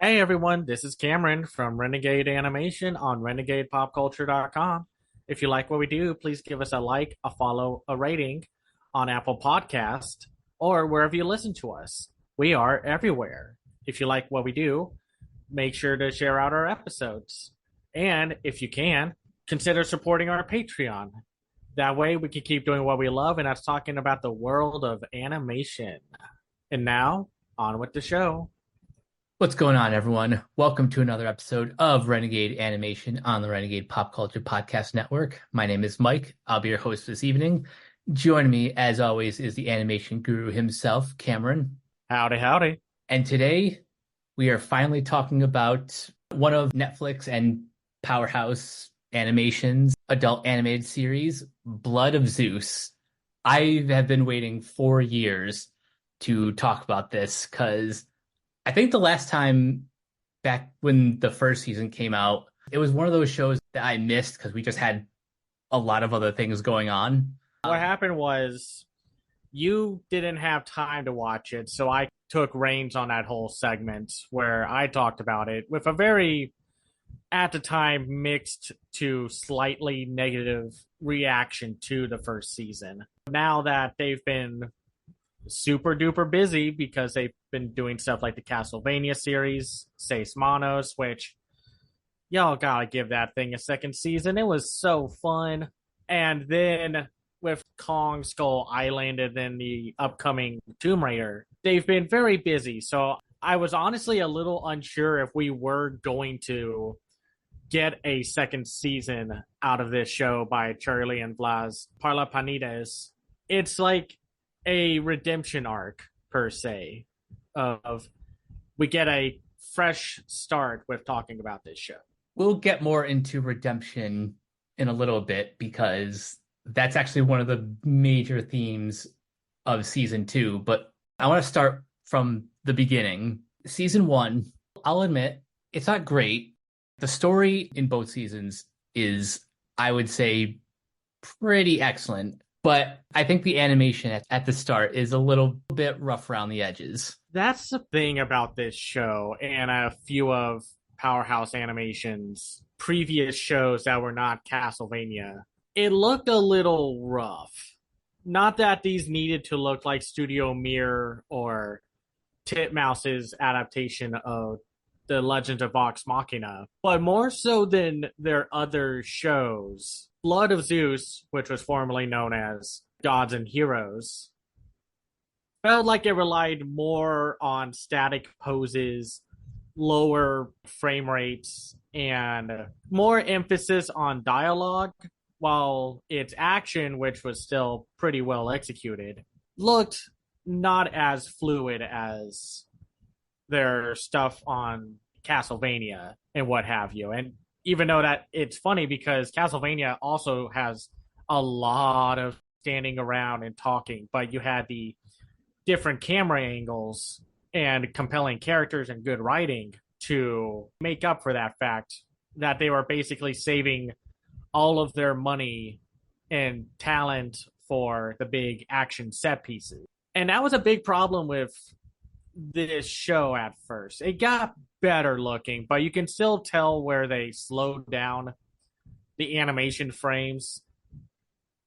Hey everyone, this is Cameron from Renegade Animation on renegadepopculture.com. If you like what we do, please give us a like, a follow, a rating on Apple Podcast or wherever you listen to us. We are everywhere. If you like what we do, make sure to share out our episodes. And if you can, consider supporting our Patreon. That way we can keep doing what we love, and that's talking about the world of animation. And now, on with the show. What's going on, everyone? Welcome to another episode of Renegade Animation on the Renegade Pop Culture Podcast Network. My name is Mike. I'll be your host this evening. Joining me, as always, is the animation guru himself, Cameron. Howdy, howdy. And today, we are finally talking about one of Netflix and Powerhouse Animation's adult animated series, Blood of Zeus. I have been waiting 4 years to talk about this because I think the last time back when the first season came out, it was one of those shows that I missed because we just had a lot of other things going on. What happened was you didn't have time to watch it, so I took reins on that whole segment where I talked about it with a very, at the time, mixed to slightly negative reaction to the first season. Now that they've been super duper busy because they've been doing stuff like the Castlevania series, Seis Manos, which y'all gotta give that thing a second season. It was so fun. And then with Kong Skull Island and then the upcoming Tomb Raider, they've been very busy. So I was honestly a little unsure if we were going to get a second season out of this show by Charlie and Blas Parlapanides. It's like a redemption arc per se of we get a fresh start with talking about this show. We'll get more into redemption in a little bit because that's actually one of the major themes of season 2. But I want to start from the beginning. Season 1, I'll admit, it's not great. The story in both seasons is, I would say, pretty excellent. But I think the animation at the start is a little bit rough around the edges. That's the thing about this show and a few of Powerhouse Animation's previous shows that were not Castlevania. It looked a little rough. Not that these needed to look like Studio Mir or Titmouse's adaptation of The Legend of Vox Machina, but more so than their other shows. Blood of Zeus, which was formerly known as Gods and Heroes, felt like it relied more on static poses, lower frame rates, and more emphasis on dialogue, while its action, which was still pretty well executed, looked not as fluid as their stuff on Castlevania and what have you. And even though that it's funny because Castlevania also has a lot of standing around and talking, but you had the different camera angles and compelling characters and good writing to make up for that fact that they were basically saving all of their money and talent for the big action set pieces. And that was a big problem with this show at first. It got better looking, but you can still tell where they slowed down the animation frames,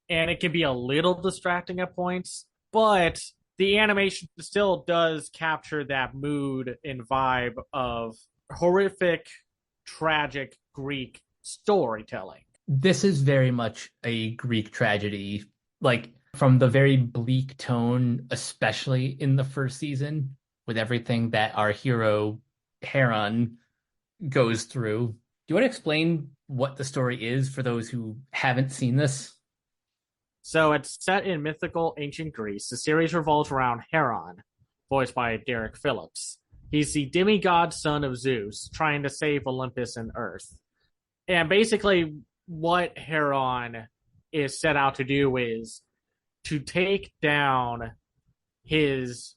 and it can be a little distracting at points, but the animation still does capture that mood and vibe of horrific, tragic Greek storytelling. This is very much a Greek tragedy, like from the very bleak tone, especially in the first season, with everything that our hero Heron goes through. Do you want to explain what the story is for those who haven't seen this? So it's set in mythical ancient Greece. The series revolves around Heron, voiced by Derek Phillips. He's the demigod son of Zeus, trying to save Olympus and Earth. And basically, what Heron is set out to do is to take down his,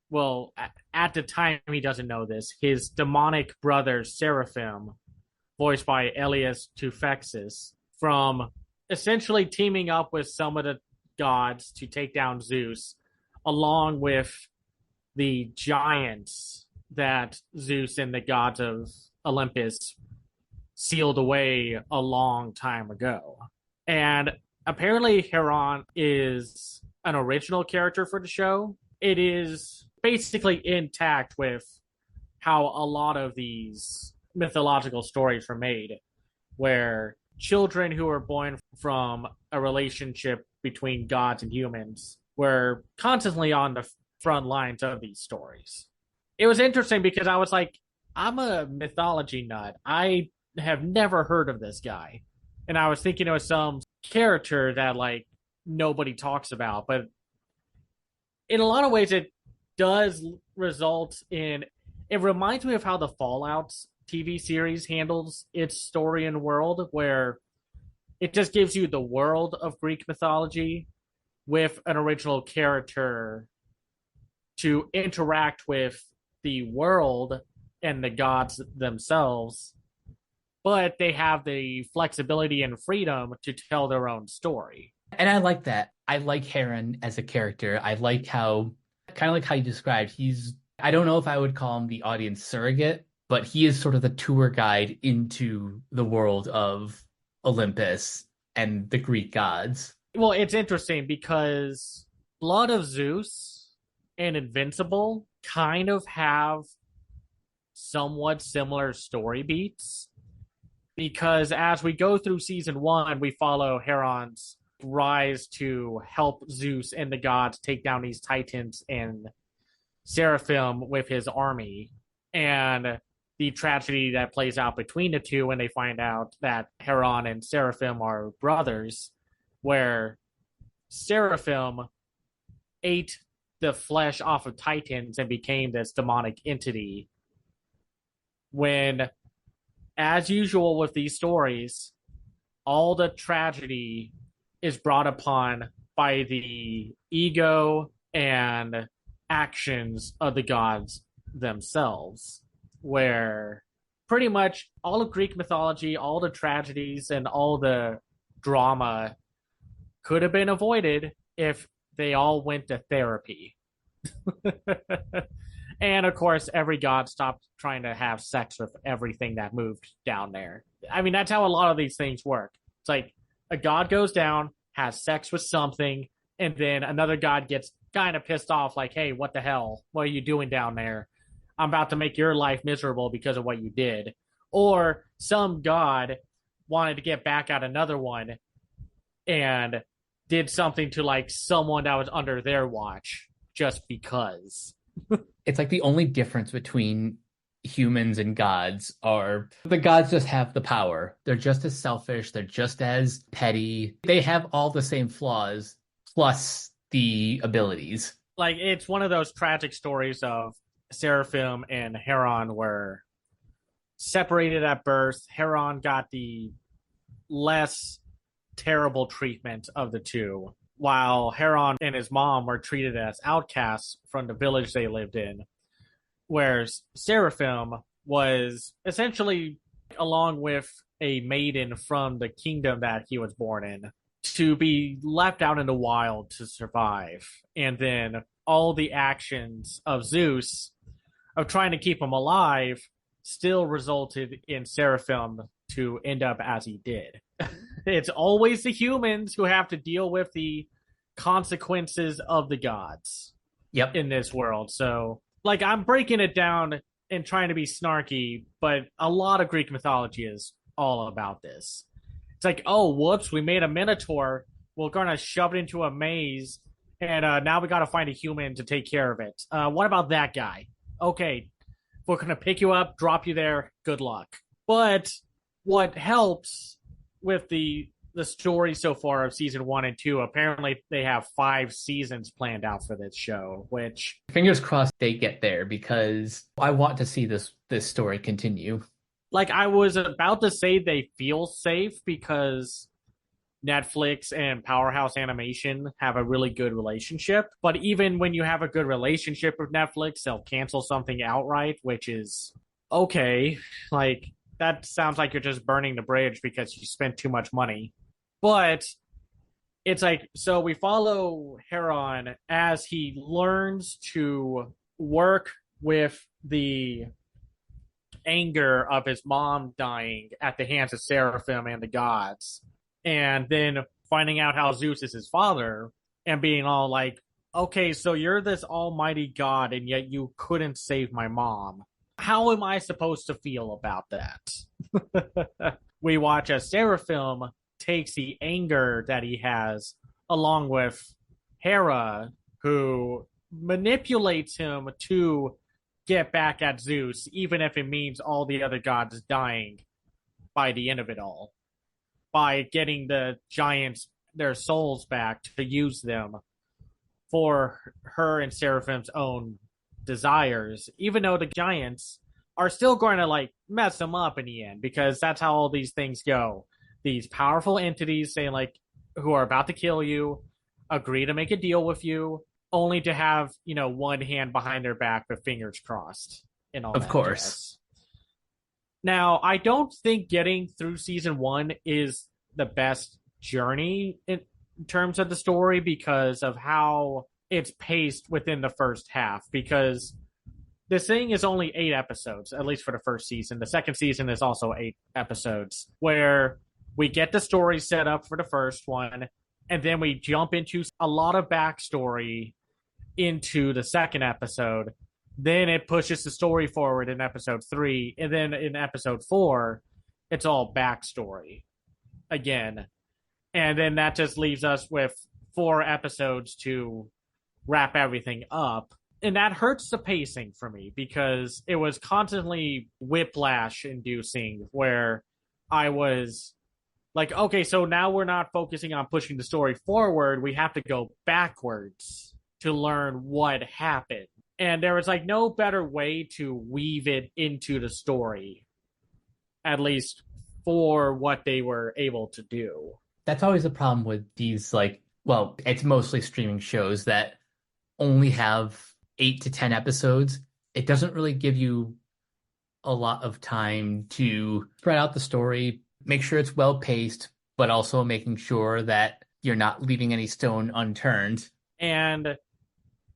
well, at the time he doesn't know this, his demonic brother Seraphim, voiced by Elias Tufexis, from essentially teaming up with some of the gods to take down Zeus, along with the giants that Zeus and the gods of Olympus sealed away a long time ago. And apparently, Heron is an original character for the show. It is basically intact with how a lot of these mythological stories were made, where children who were born from a relationship between gods and humans were constantly on the front lines of these stories. It was interesting because I was like, I'm a mythology nut. I have never heard of this guy. And I was thinking it was some character that like nobody talks about. But in a lot of ways, it does result in. It reminds me of how the Fallout TV series handles its story and world, where it just gives you the world of Greek mythology with an original character to interact with the world and the gods themselves, but they have the flexibility and freedom to tell their own story. And I like that. I like Heron as a character. I like how, kind of like how you described, I don't know if I would call him the audience surrogate, but he is sort of the tour guide into the world of Olympus and the Greek gods. Well, it's interesting because Blood of Zeus and Invincible kind of have somewhat similar story beats, because as we go through season 1, we follow Heron's rise to help Zeus and the gods take down these titans and Seraphim with his army, and the tragedy that plays out between the two when they find out that Heron and Seraphim are brothers, where Seraphim ate the flesh off of titans and became this demonic entity. When, as usual with these stories, all the tragedy is brought upon by the ego and actions of the gods themselves, where pretty much all of Greek mythology, all the tragedies and all the drama could have been avoided if they all went to therapy. And of course, every god stopped trying to have sex with everything that moved down there. I mean, that's how a lot of these things work. It's like a god goes down, has sex with something, and then another god gets kind of pissed off, like, hey, what the hell? What are you doing down there? I'm about to make your life miserable because of what you did. Or some god wanted to get back at another one and did something to like someone that was under their watch just because. It's like the only difference between humans and gods are the gods just have the power. They're just as selfish. They're just as petty. They have all the same flaws plus the abilities. Like, it's one of those tragic stories of Seraphim and Heron were separated at birth. Heron got the less terrible treatment of the two, while Heron and his mom were treated as outcasts from the village they lived in, whereas Seraphim was essentially, along with a maiden from the kingdom that he was born in, to be left out in the wild to survive. And then all the actions of Zeus of trying to keep him alive still resulted in Seraphim to end up as he did. It's always the humans who have to deal with the consequences of the gods. Yep. In this world. So, like, I'm breaking it down and trying to be snarky, but a lot of Greek mythology is all about this. It's like, oh, whoops, we made a minotaur. We're going to shove it into a maze, and now we got to find a human to take care of it. What about that guy? Okay, we're going to pick you up, drop you there. Good luck. But what helps with the story so far of season 1 and 2, apparently they have 5 seasons planned out for this show, which fingers crossed they get there, because I want to see this story continue. Like, I was about to say they feel safe because Netflix and Powerhouse Animation have a really good relationship. But even when you have a good relationship with Netflix, they'll cancel something outright, which is okay. Like, that sounds like you're just burning the bridge because you spent too much money. But it's like, so we follow Heron as he learns to work with the anger of his mom dying at the hands of Seraphim and the gods, and then finding out how Zeus is his father and being all like, okay, so you're this almighty god and yet you couldn't save my mom. How am I supposed to feel about that? We watch as Seraphim takes the anger that he has along with Hera, who manipulates him to get back at Zeus, even if it means all the other gods dying by the end of it all, by getting the giants their souls back to use them for her and Seraphim's own desires, even though the giants are still going to like mess them up in the end, because that's how all these things go. These powerful entities saying like, who are about to kill you, agree to make a deal with you, only to have, one hand behind their back with fingers crossed and all Of that course. jazz. Now, I don't think getting through season 1 is the best journey in terms of the story because of how it's paced within the first half, because this thing is only 8 episodes, at least for the first season. The second season is also 8 episodes, where we get the story set up for the first one, and then we jump into a lot of backstory into the second episode. Then it pushes the story forward in episode 3, and then in episode 4, it's all backstory again. And then that just leaves us with 4 episodes to wrap everything up. And that hurts the pacing for me because it was constantly whiplash inducing, where I was like, okay, so now we're not focusing on pushing the story forward. We have to go backwards to learn what happened. And there was like no better way to weave it into the story, at least for what they were able to do. That's always a problem with these, like, well, it's mostly streaming shows that only have 8 to 10 episodes. It doesn't really give you a lot of time to spread out the story, make sure it's well paced, but also making sure that you're not leaving any stone unturned. And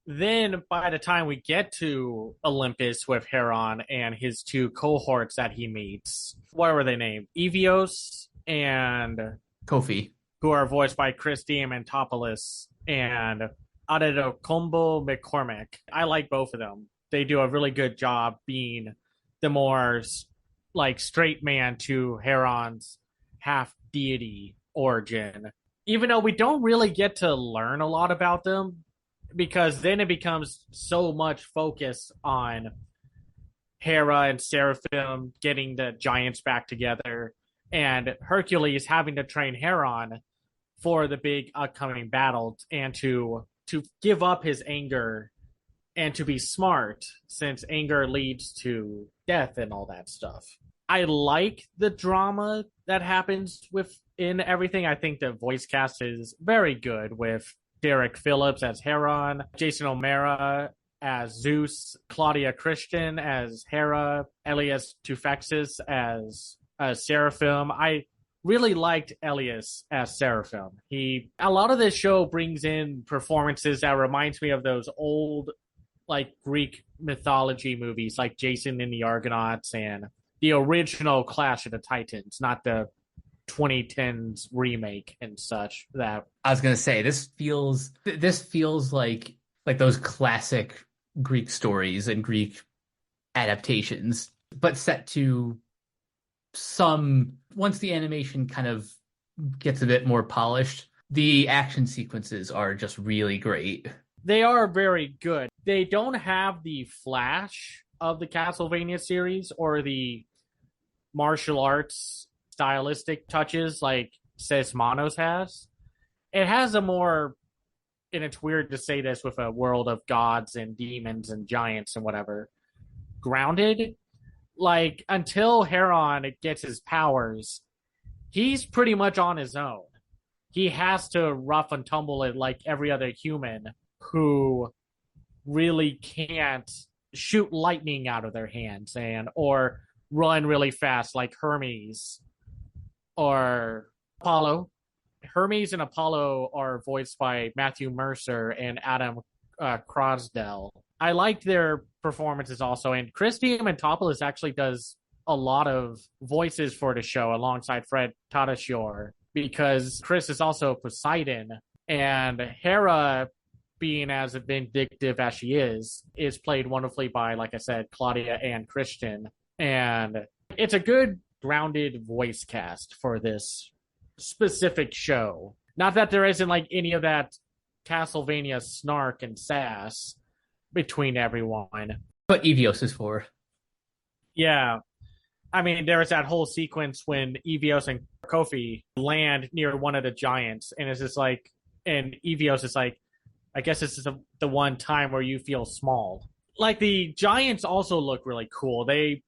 then by the time we get to Olympus with Heron and his 2 cohorts that he meets, what were they named? Evios and Kofi, who are voiced by Chris Diamantopoulos and Adedokombo McCormick. I like both of them. They do a really good job being the more like straight man to Heron's half deity origin. Even though we don't really get to learn a lot about them, because then it becomes so much focus on Hera and Seraphim getting the giants back together, and Hercules having to train Heron for the big upcoming battle, and to give up his anger and to be smart, since anger leads to death and all that stuff. I like the drama that happens within everything. I think the voice cast is very good, with Derek Phillips as Heron, Jason O'Mara as Zeus, Claudia Christian as Hera, Elias Tufexis as Seraphim. I really liked Elias as Seraphim. A lot of this show brings in performances that reminds me of those old like Greek mythology movies like Jason and the Argonauts and the original Clash of the Titans, not the 2010s remake and such. That I was gonna say, this feels like those classic Greek stories and Greek adaptations, but set to some, once the animation kind of gets a bit more polished, the action sequences are just really great. They are very good. They don't have the flash of the Castlevania series or the martial arts stylistic touches like Sesmanos has. It has a more, and it's weird to say this with a world of gods and demons and giants and whatever, grounded. Like, until Heron gets his powers, he's pretty much on his own. He has to rough and tumble it like every other human who really can't shoot lightning out of their hands or run really fast like Hermes or Apollo. Hermes and Apollo are voiced by Matthew Mercer and Adam Crosdell. I liked their performances also, and Chris Diamantopoulos actually does a lot of voices for the show alongside Fred Tatasciore because Chris is also Poseidon, and Hera, being as vindictive as she is played wonderfully by, like I said, Claudia and Christian, and it's a good grounded voice cast for this specific show. Not that there isn't like any of that Castlevania snark and sass between everyone. What Evios is for. Yeah. I mean, there was that whole sequence when Evios and Kofi land near one of the giants, and it's just like, and Evios is like, I guess this is the one time where you feel small. Like, the giants also look really cool. They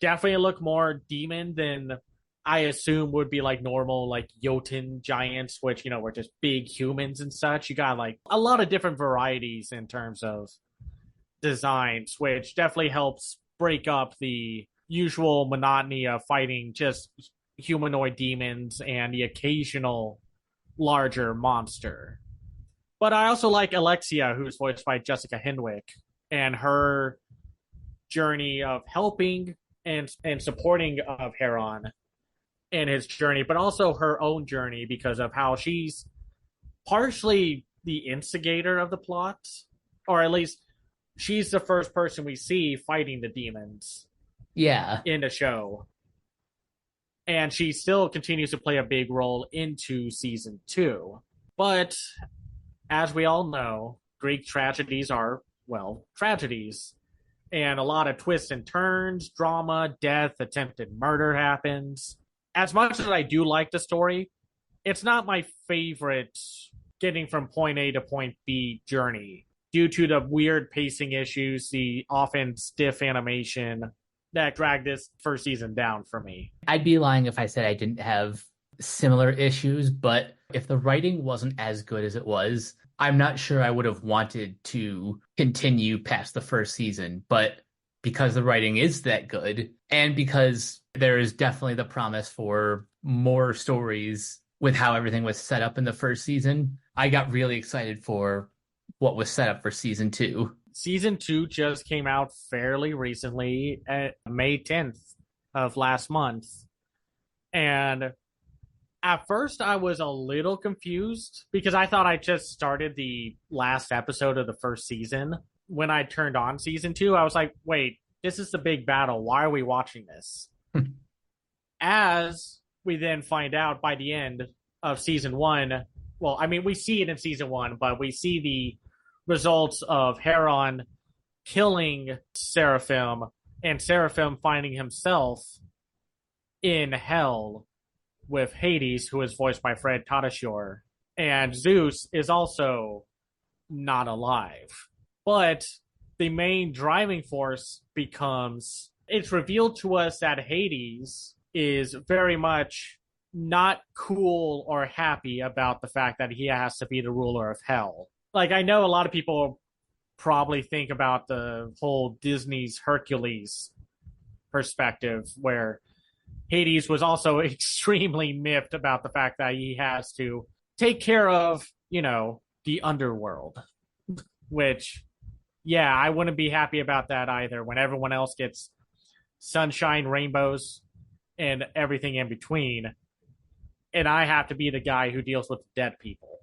definitely look more demon than I assume would be like normal, like Jotun giants, which, were just big humans and such. You got like a lot of different varieties in terms of designs, which definitely helps break up the usual monotony of fighting just humanoid demons and the occasional larger monster. But I also like Alexia, who's voiced by Jessica Henwick, and her journey of helping and supporting of Heron in his journey, but also her own journey because of how she's partially the instigator of the plot, or at least she's the first person we see fighting the demons Yeah. in the show. And she still continues to play a big role into season 2. But as we all know, Greek tragedies are, well, tragedies. And a lot of twists and turns, drama, death, attempted murder happens. As much as I do like the story, it's not my favorite getting from point A to point B journey due to the weird pacing issues, the often stiff animation that dragged this first season down for me. I'd be lying if I said I didn't have similar issues, but if the writing wasn't as good as it was, I'm not sure I would have wanted to continue past the first season. But because the writing is that good, and because there is definitely the promise for more stories with how everything was set up in the first season, I got really excited for what was set up for season 2. Season 2 just came out fairly recently at May 10th of last month. And at first I was a little confused because I thought I just started the last episode of the first season. When I turned on season 2, I was like, wait, this is the big battle. Why are we watching this? As we then find out by the end of season 1, well, I mean, we see it in season 1, but we see the results of Heron killing Seraphim and Seraphim finding himself in hell with Hades, who is voiced by Fred Tatasciore. And Zeus is also not alive. But the main driving force becomes, it's revealed to us that Hades is very much not cool or happy about the fact that he has to be the ruler of hell. Like, I know a lot of people probably think about the whole Disney's Hercules perspective, where Hades was also extremely miffed about the fact that he has to take care of, the underworld. Which, yeah, I wouldn't be happy about that either when everyone else gets sunshine, rainbows, and everything in between. And I have to be the guy who deals with dead people.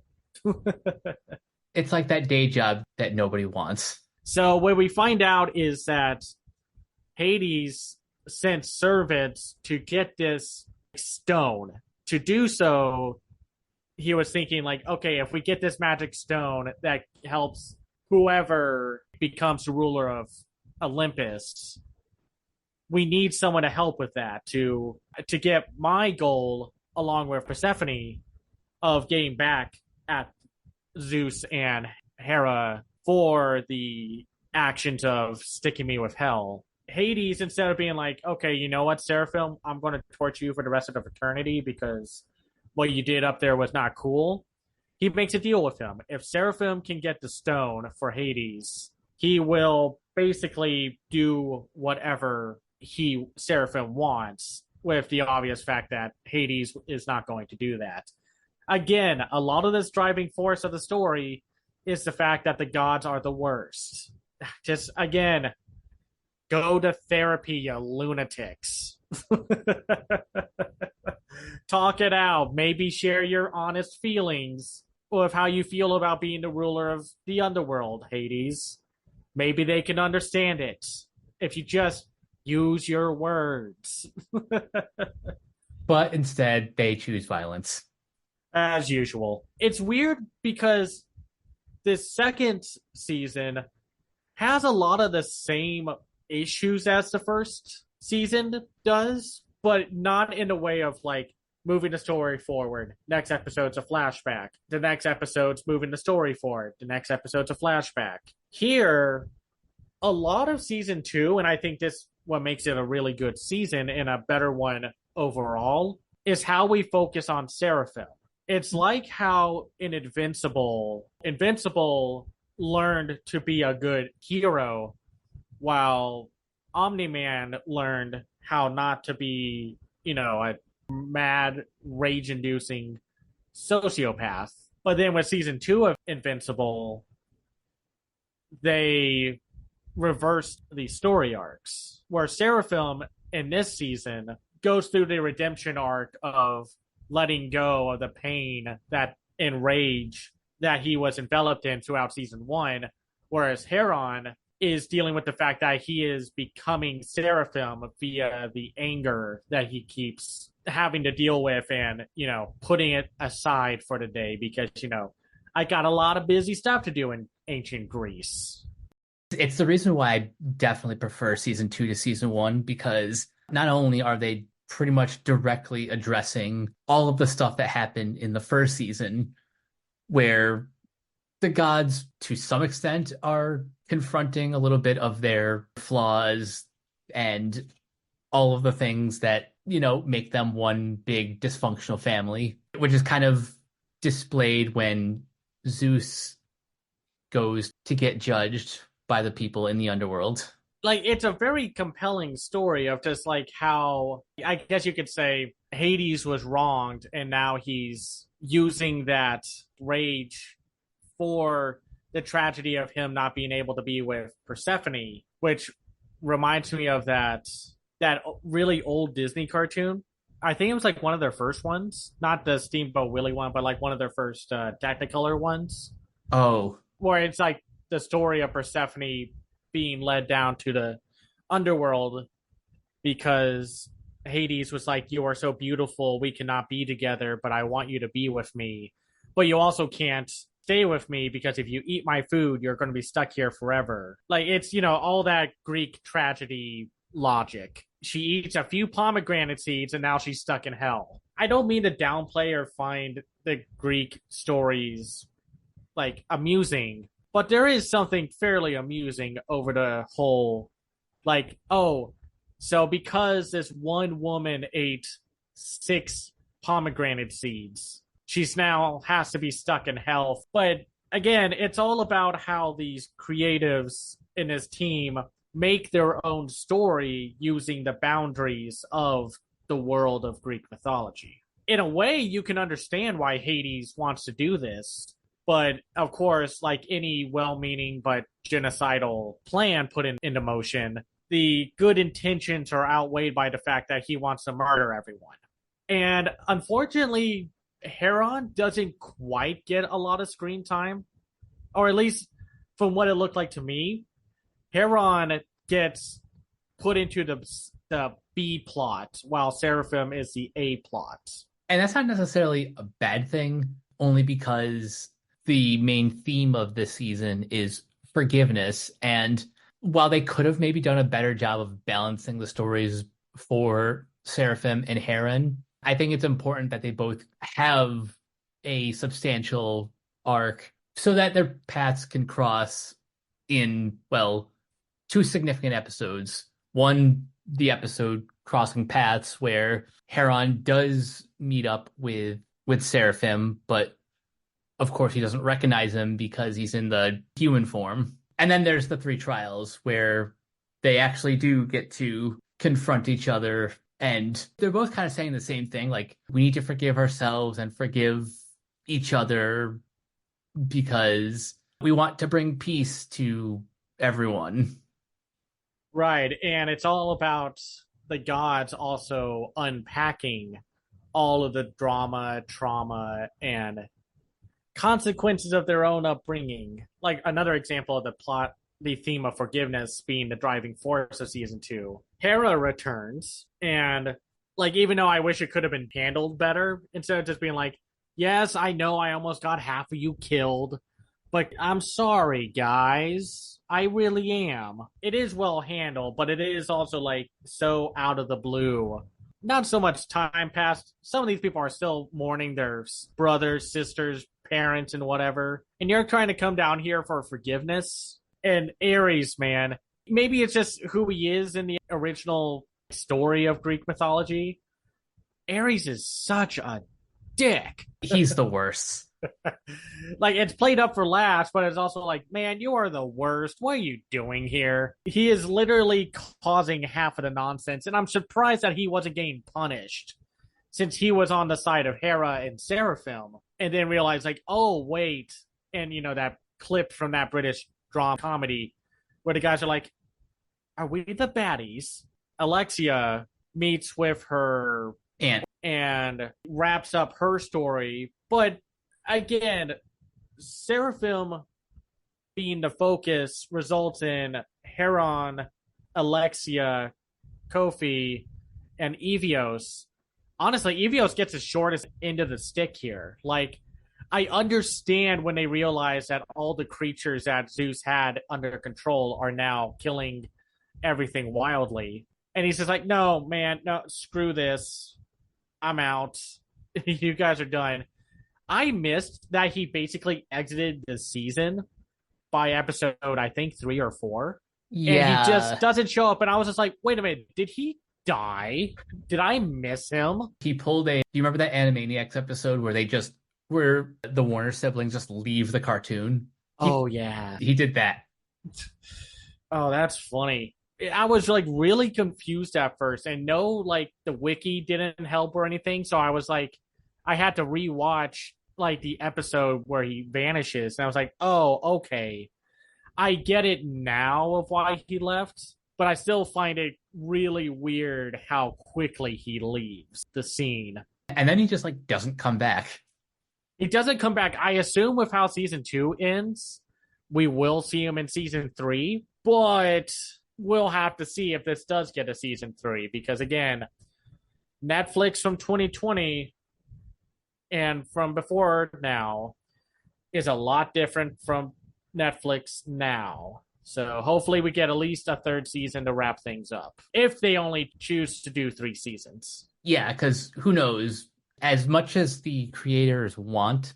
It's like that day job that nobody wants. So what we find out is that Hades sent servants to get this stone. To do so, he was thinking like, okay, if we get this magic stone that helps whoever becomes the ruler of Olympus, we need someone to help with that to get my goal along with Persephone of getting back at Zeus and Hera for the actions of sticking me with hell. Hades, instead of being like, okay, you know what, Seraphim, I'm going to torture you for the rest of eternity because what you did up there was not cool, he makes a deal with him. If Seraphim can get the stone for Hades, he will basically do whatever Seraphim wants, with the obvious fact that Hades is not going to do that. Again, a lot of this driving force of the story is the fact that the gods are the worst. Just again, go to therapy, you lunatics. Talk it out. Maybe share your honest feelings of how you feel about being the ruler of the underworld, Hades. Maybe they can understand it if you just use your words. But instead, they choose violence. As usual. It's weird because this second season has a lot of the same issues as the first season does, but not in a way of like moving the story forward. Next episode's a flashback. The next episode's moving the story forward. The next episode's a flashback. Here, a lot of season two, and I think this what makes it a really good season and a better one overall, is how we focus on Seraphim. It's like how in Invincible learned to be a good hero, while Omni-Man learned how not to be, a mad, rage-inducing sociopath. But then with season two of Invincible, they reversed the story arcs, where Seraphim in this season goes through the redemption arc of letting go of the pain that and rage that he was enveloped in throughout season one, whereas Heron is dealing with the fact that he is becoming Seraphim via the anger that he keeps having to deal with and, putting it aside for the day because, I got a lot of busy stuff to do in ancient Greece. It's the reason why I definitely prefer season 2 to season 1, because not only are they pretty much directly addressing all of the stuff that happened in the first season, where the gods, to some extent, are confronting a little bit of their flaws and all of the things that, make them one big dysfunctional family, which is kind of displayed when Zeus goes to get judged by the people in the underworld. Like, it's a very compelling story of just like how, I guess you could say, Hades was wronged and now he's using that rage for the tragedy of him not being able to be with Persephone, which reminds me of that really old Disney cartoon. I think it was like one of their first ones, not the Steamboat Willie one, but like one of their first Technicolor ones. Oh, where it's like the story of Persephone being led down to the underworld because Hades was like, "You are so beautiful, we cannot be together, but I want you to be with me. But you also can't stay with me because if you eat my food, you're going to be stuck here forever." Like, it's, all that Greek tragedy logic. She eats a few pomegranate seeds and now she's stuck in hell. I don't mean to downplay or find the Greek stories like amusing, but there is something fairly amusing over the whole, like, oh, so because this one woman ate 6 pomegranate seeds, she's now has to be stuck in hell. But again, it's all about how these creatives in this team make their own story using the boundaries of the world of Greek mythology. In a way, you can understand why Hades wants to do this. But of course, like any well-meaning but genocidal plan put into motion, the good intentions are outweighed by the fact that he wants to murder everyone. And unfortunately, Heron doesn't quite get a lot of screen time, or at least from what it looked like to me. Heron gets put into the B plot, while Seraphim is the A plot. And that's not necessarily a bad thing, only because the main theme of this season is forgiveness. And while they could have maybe done a better job of balancing the stories for Seraphim and Heron, I think it's important that they both have a substantial arc so that their paths can cross in, well, 2 significant episodes. One, the episode Crossing Paths, where Heron does meet up with Seraphim, but of course he doesn't recognize him because he's in the human form. And then there's the 3 trials where they actually do get to confront each other, and they're both kind of saying the same thing, like, we need to forgive ourselves and forgive each other because we want to bring peace to everyone. Right. And it's all about the gods also unpacking all of the drama, trauma, and consequences of their own upbringing. Like another example of the plot, the theme of forgiveness being the driving force of season two. Hera returns, and like, even though I wish it could have been handled better, instead of just being like, yes, I know I almost got half of you killed, but I'm sorry, guys. I really am. It is well handled, but it is also like so out of the blue. Not so much time passed. Some of these people are still mourning their brothers, sisters, parents, and whatever. And you're trying to come down here for forgiveness. And Ares, man, maybe it's just who he is in the original story of Greek mythology. Ares is such a dick. He's the worst. Like, it's played up for laughs, but it's also like, man, you are the worst. What are you doing here? He is literally causing half of the nonsense, and I'm surprised that he wasn't getting punished since he was on the side of Hera and Seraphim, and then realized, like, oh, wait. And, that clip from that British drama comedy where the guys are like, are we the baddies? Alexia meets with her and wraps up her story, but again, Seraphim being the focus results in Heron, Alexia, Kofi, and Evios. Honestly, Evios gets the shortest end of the stick here. Like, I understand when they realize that all the creatures that Zeus had under control are now killing everything wildly. And he's just like, no, man, no, screw this. I'm out. You guys are done. I missed that he basically exited the season by episode, I think, 3 or 4. Yeah. And he just doesn't show up. And I was just like, wait a minute, did he die? Did I miss him? He pulled do you remember that Animaniacs episode where the Warner siblings just leave the cartoon? Yeah. He did that. Oh, that's funny. I was like really confused at first, and no, like the wiki didn't help or anything. So I was like, I had to rewatch like the episode where he vanishes, and I was like, oh, okay, I get it now of why he left, but I still find it really weird how quickly he leaves the scene. And then he just like doesn't come back. He doesn't come back. I assume with how season 2 ends, we will see him in season 3, but we'll have to see if this does get a season 3, because again, Netflix from 2020 and from before now is a lot different from Netflix now. So hopefully we get at least a 3rd season to wrap things up, if they only choose to do 3 seasons. Yeah, because who knows? As much as the creators want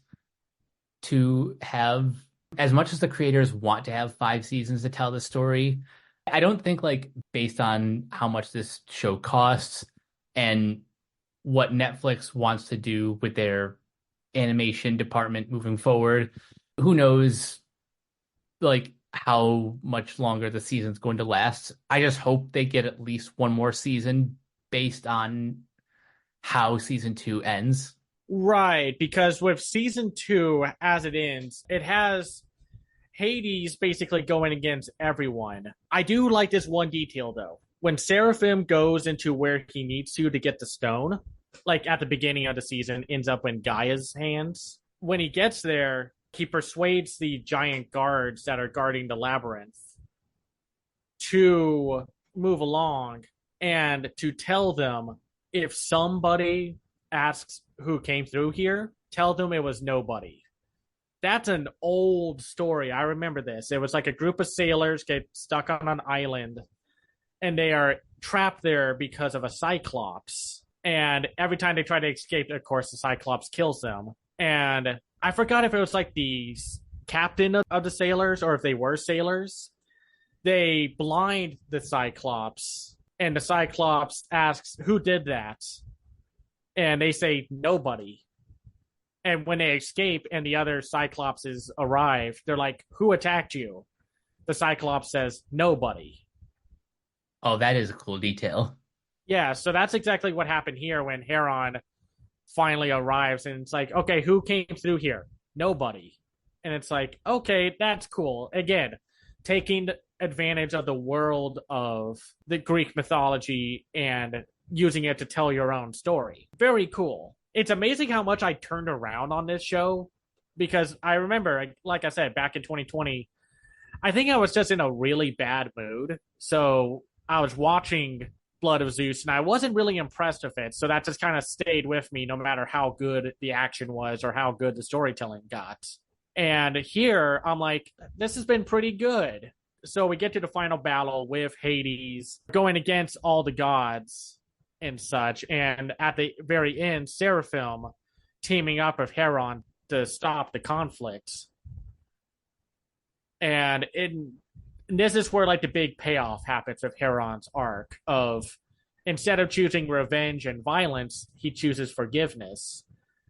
to have 5 seasons to tell the story, I don't think, like, based on how much this show costs and what Netflix wants to do with their animation department moving forward, who knows, like, how much longer the season's going to last. I just hope they get at least one more season based on how season 2 ends. Right, because with season 2 as it ends, it has Hades basically going against everyone. I do like this one detail though. When Seraphim goes into where he needs to get the stone, like at the beginning of the season, ends up in Gaia's hands. When he gets there, he persuades the giant guards that are guarding the labyrinth to move along and to tell them, if somebody asks who came through here, tell them it was nobody. That's an old story. I remember this. It was like a group of sailors get stuck on an island, and they are trapped there because of a cyclops. And every time they try to escape, of course, the cyclops kills them. And I forgot if it was like the captain of the sailors or if they were sailors. They blind the cyclops, and the cyclops asks, who did that? And they say, nobody. And when they escape and the other cyclopses arrive, they're like, who attacked you? The cyclops says, nobody. Oh, that is a cool detail. Yeah, so that's exactly what happened here when Heron finally arrives, and it's like, okay, who came through here? Nobody. And it's like, okay, that's cool. Again, taking advantage of the world of the Greek mythology and using it to tell your own story. Very cool. It's amazing how much I turned around on this show because I remember, like I said, back in 2020, I think I was just in a really bad mood. So I was watching Blood of Zeus and I wasn't really impressed with it. So that just kind of stayed with me no matter how good the action was or how good the storytelling got. And here I'm like, this has been pretty good. So we get to the final battle with Hades going against all the gods and such. And at the very end, Seraphim teaming up with Heron to stop the conflict. And this is where like the big payoff happens with Heron's arc of instead of choosing revenge and violence, he chooses forgiveness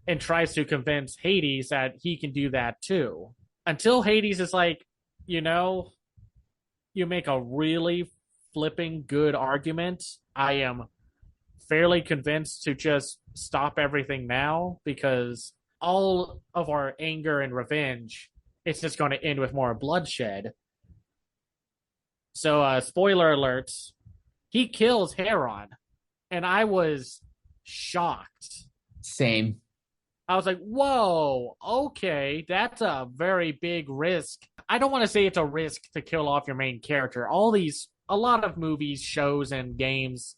and tries to convince Hades that he can do that too. Until Hades is like, you know, you make a really flipping good argument. I am fairly convinced to just stop everything now because all of our anger and revenge, it's just going to end with more bloodshed. So, spoiler alerts, he kills Heron, and I was shocked. Same. I was like, whoa, okay, that's a very big risk. I don't want to say it's a risk to kill off your main character. A lot of movies, shows, and games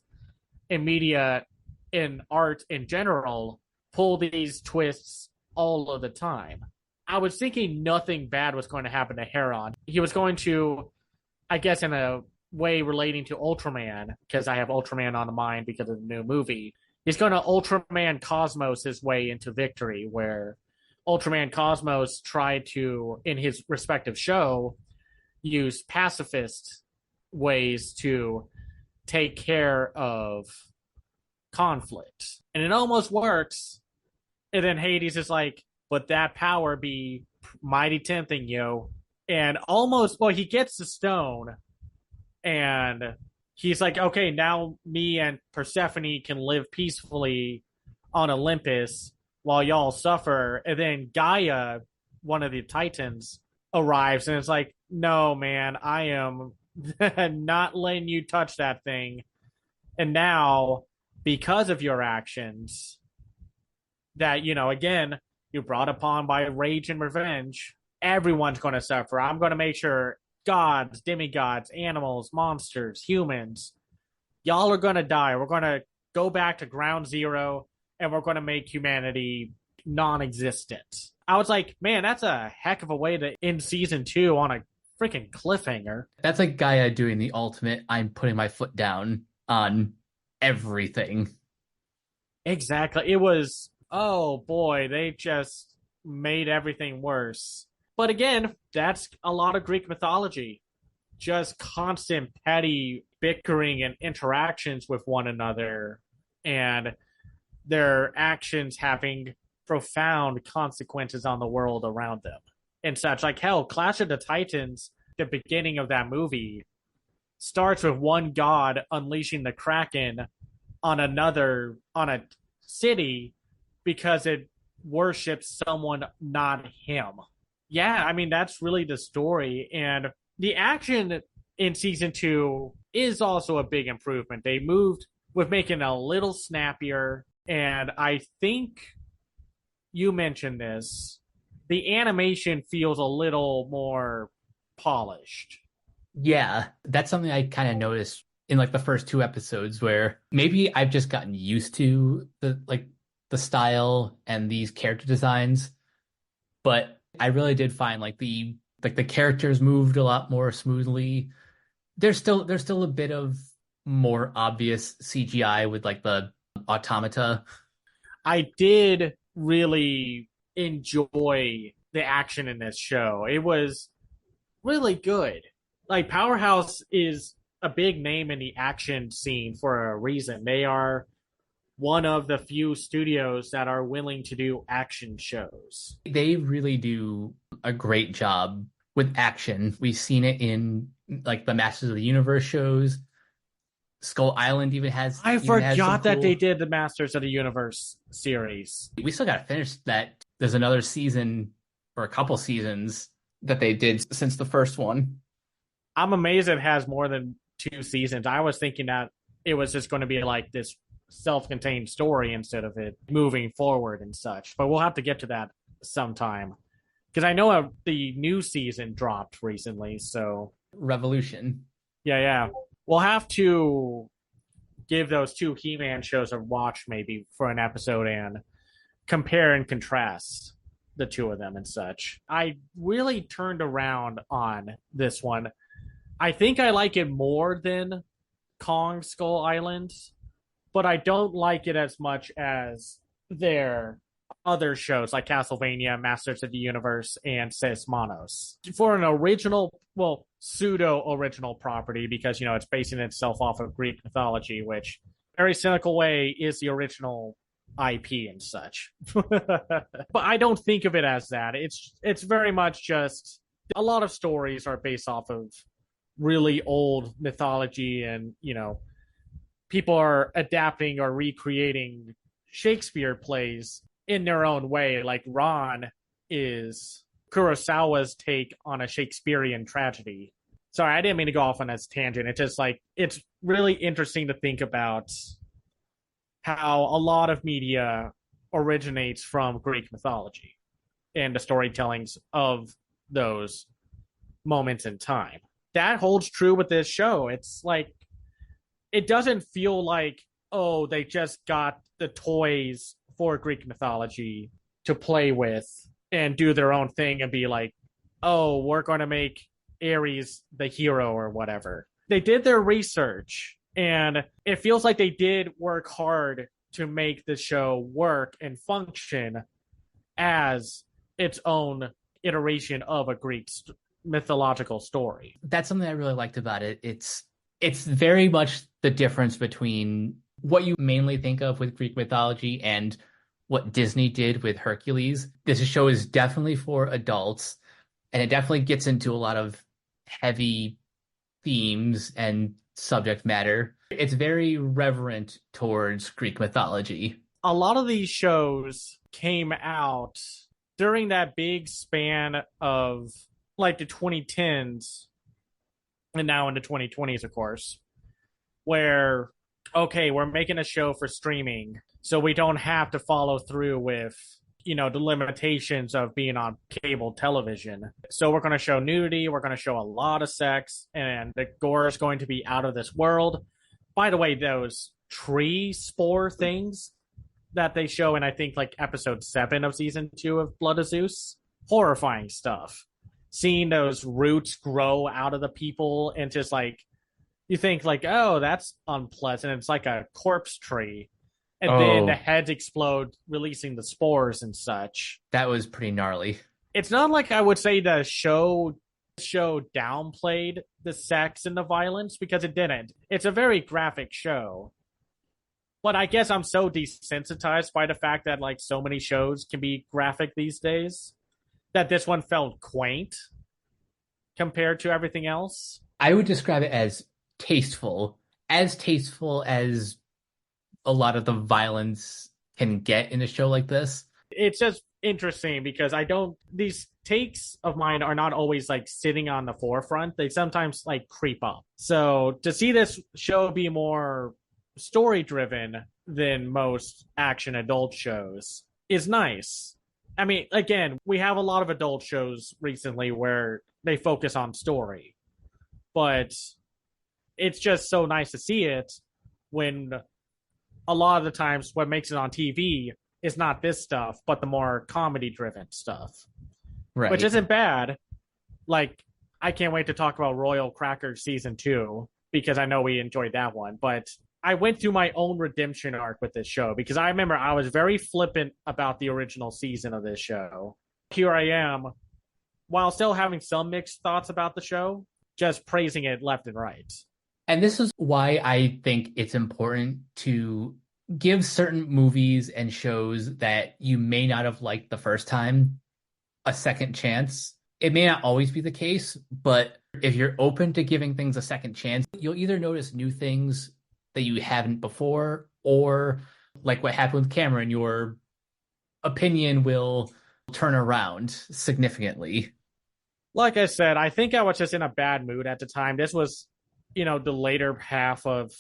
and media and art in general pull these twists all of the time. I was thinking nothing bad was going to happen to Heron. He was going to, I guess, in a way relating to Ultraman, because I have Ultraman on the mind because of the new movie. He's going to Ultraman Cosmos his way into victory, where Ultraman Cosmos tried to, in his respective show, use pacifist ways to take care of conflict. And it almost works. And then Hades is like, but that power be mighty tempting, yo. And almost, well, he gets the stone and he's like, okay, now me and Persephone can live peacefully on Olympus while y'all suffer. And then Gaia, one of the Titans, arrives and it's like, no, man, I am not letting you touch that thing. And now, because of your actions, that, you know, again, you're brought upon by rage and revenge, everyone's going to suffer. I'm going to make sure gods, demigods, animals, monsters, humans, y'all are going to die. We're going to go back to ground zero and we're going to make humanity non-existent. I was like, man, that's a heck of a way to end season 2 on a freaking cliffhanger. That's like Gaia doing the ultimate, I'm putting my foot down on everything. Exactly. It was, oh boy, they just made everything worse. But again, that's a lot of Greek mythology. Just constant petty bickering and interactions with one another, and their actions having profound consequences on the world around them and such. Like, hell, Clash of the Titans, the beginning of that movie, starts with one god unleashing the Kraken on a city because it worships someone, not him. Yeah, I mean, that's really the story. And the action in season 2 is also a big improvement. They moved with making it a little snappier. And I think you mentioned this. The animation feels a little more polished. Yeah, that's something I kind of noticed in like the first 2 episodes where maybe I've just gotten used to the style and these character designs, but I really did find like the characters moved a lot more smoothly. There's still a bit of more obvious CGI with like the automata. I did really enjoy the action in this show. It was really good. Like, Powerhouse is a big name in the action scene for a reason. They are one of the few studios that are willing to do action shows. They really do a great job with action. We've seen it in like the Masters of the Universe shows. Skull Island even has. I forgot that they did the Masters of the Universe series. We still got to finish that. There's another season or a couple seasons that they did since the first one. I'm amazed it has more than 2 seasons. I was thinking that it was just going to be like this self-contained story instead of it moving forward and such. But we'll have to get to that sometime because I know the new season dropped recently. So Revolution. yeah, we'll have to give those two He-Man shows a watch maybe for an episode and compare and contrast the two of them and such. I really turned around on this one. I think I like it more than Kong Skull Island, but I don't like it as much as their other shows like Castlevania, Masters of the Universe, and Sesmanos. For an original, well, pseudo original property, because it's basing itself off of Greek mythology, which very cynical way is the original IP and such. But I don't think of it as that. It's very much just a lot of stories are based off of really old mythology, and people are adapting or recreating Shakespeare plays in their own way. Like Ron is Kurosawa's take on a Shakespearean tragedy. Sorry, I didn't mean to go off on this tangent. It's just like it's really interesting to think about how a lot of media originates from Greek mythology and the storytellings of those moments in time. That holds true with this show. It's like it doesn't feel like, oh, they just got the toys for Greek mythology to play with and do their own thing and be like, oh, we're going to make Ares the hero or whatever. They did their research, and it feels like they did work hard to make the show work and function as its own iteration of a Greek mythological story. That's something I really liked about it. It's very much the difference between what you mainly think of with Greek mythology and what Disney did with Hercules. This show is definitely for adults, and it definitely gets into a lot of heavy themes and subject matter. It's very reverent towards Greek mythology. A lot of these shows came out during that big span of like the 2010s and now into 2020s, of course, where, okay, we're making a show for streaming, so we don't have to follow through with, the limitations of being on cable television. So we're going to show nudity, we're going to show a lot of sex, and the gore is going to be out of this world. By the way, those tree spore things that they show in, I think, like episode 7 of season 2 of Blood of Zeus, horrifying stuff. Seeing those roots grow out of the people and just like, you think like, oh, that's unpleasant. It's like a corpse tree. And then the heads explode, releasing the spores and such. That was pretty gnarly. It's not like I would say the show downplayed the sex and the violence, because it didn't. It's a very graphic show. But I guess I'm so desensitized by the fact that like so many shows can be graphic these days that this one felt quaint compared to everything else. I would describe it as tasteful as a lot of the violence can get in a show like this. It's just interesting because these takes of mine are not always like sitting on the forefront. They sometimes like creep up. So to see this show be more story driven than most action adult shows is nice. I mean, again, we have a lot of adult shows recently where they focus on story, but it's just so nice to see it when a lot of the times what makes it on TV is not this stuff, but the more comedy driven stuff, right? Which isn't bad. Like, I can't wait to talk about Royal Crackers season 2 because I know we enjoyed that one, but I went through my own redemption arc with this show because I remember I was very flippant about the original season of this show. Here I am, while still having some mixed thoughts about the show, just praising it left and right. And this is why I think it's important to give certain movies and shows that you may not have liked the first time a second chance. It may not always be the case, but if you're open to giving things a second chance, you'll either notice new things that you haven't before, or like what happened with Cameron, your opinion will turn around significantly. Like I said, I think I was just in a bad mood at the time. This was, the later half of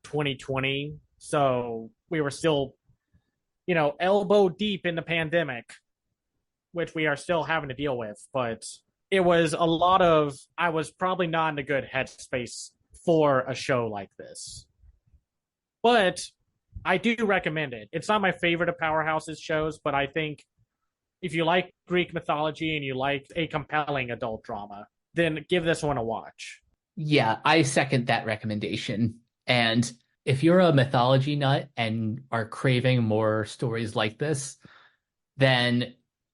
2020. So we were still, elbow deep in the pandemic, which we are still having to deal with. But it was a lot of, I was probably not in a good headspace for a show like this. But I do recommend it. It's not my favorite of Powerhouse's shows, but I think if you like Greek mythology and you like a compelling adult drama, then give this one a watch. Yeah, I second that recommendation. And if you're a mythology nut and are craving more stories like this, then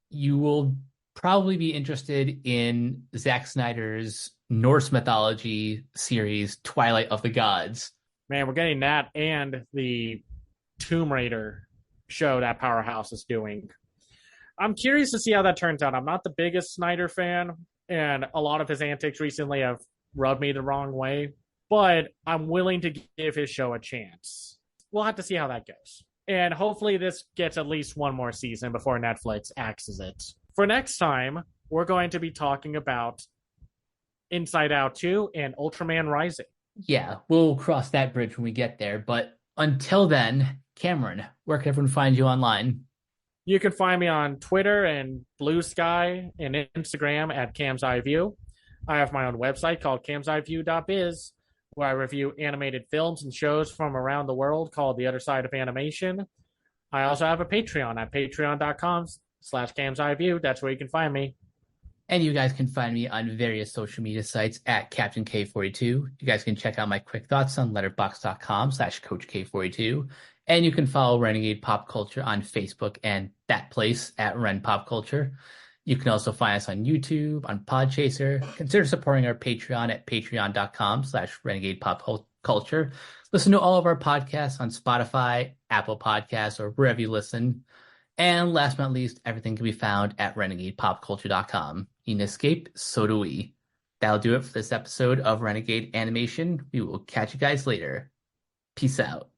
you will probably be interested in Zack Snyder's Norse mythology series, Twilight of the Gods. Man, we're getting that and the Tomb Raider show that Powerhouse is doing. I'm curious to see how that turns out. I'm not the biggest Snyder fan, and a lot of his antics recently have rubbed me the wrong way, but I'm willing to give his show a chance. We'll have to see how that goes. And hopefully, this gets at least one more season before Netflix axes it. For next time, we're going to be talking about Inside Out 2 and Ultraman Rising. Yeah, we'll cross that bridge when we get there. But until then, Cameron, where can everyone find you online? You can find me on Twitter and Blue Sky and Instagram at Cam's Eye View. I have my own website called camseyeview.biz, where I review animated films and shows from around the world called The Other Side of Animation. I also have a Patreon at patreon.com/camseyeview. That's where you can find me. And you guys can find me on various social media sites at Captain K42. You guys can check out my quick thoughts on letterboxd.com/Coach K42. And you can follow Renegade Pop Culture on Facebook and that place at Ren Pop Culture. You can also find us on YouTube, on Podchaser. Consider supporting our Patreon at patreon.com/Renegade Pop Culture. Listen to all of our podcasts on Spotify, Apple Podcasts, or wherever you listen. And last but not least, everything can be found at renegadepopculture.com. You can escape, so do we. That'll do it for this episode of Renegade Animation. We will catch you guys later. Peace out.